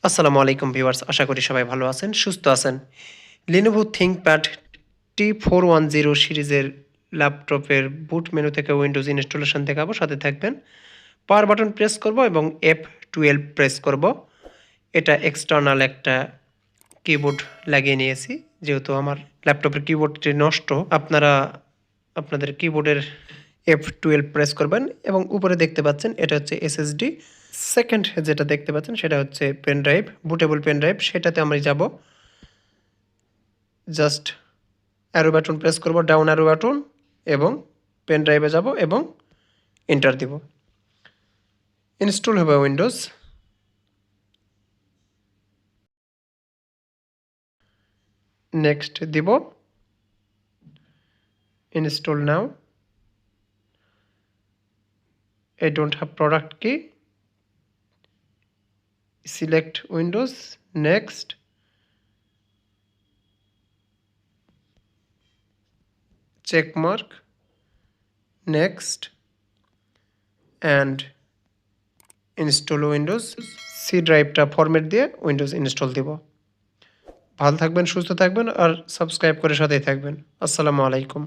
আসসালামু আলাইকুম ভিউয়ার্স, আশা করি সবাই ভালো আছেন, সুস্থ আছেন। Lenovo ThinkPad T410 সিরিজের ল্যাপটপের বুট মেনু থেকে উইন্ডোজ ইনস্টলেশন দেখাবো, সাথে থাকবেন। পাওয়ার বাটন প্রেস করব এবং F12 প্রেস করব। এটা এক্সটার্নাল একটা কিবোর্ড লাগিয়ে নিয়েছি, যেহেতু আমার ল্যাপটপের কিবোর্ডটি নষ্ট। আপনারা আপনাদের কিবোর্ডের F12 প্রেস করবেন এবং উপরে দেখতে পাচ্ছেন এটা হচ্ছে SSD। সেকেন্ড যেটা দেখতে পাচ্ছেন সেটা হচ্ছে pen drive, bootable pen drive. সেটাতে আমরা যাব, জাস্ট অ্যারো বাটন প্রেস করব, ডাউন অ্যারো বাটন, এবং পেন ড্রাইভে যাব এবং এন্টার দিব। ইনস্টল হবে উইন্ডোজ। নেক্সট দিব, install now. I don't have product key. Select Windows. Next. Check mark. Next. And install Windows. C ড্রাইভটা ফরম্যাট দিয়ে উইন্ডোজ ইনস্টল দিব। ভালো থাকবেন, সুস্থ থাকবেন, আর সাবস্ক্রাইব করে সাথেই থাকবেন। আসসালামু আলাইকুম।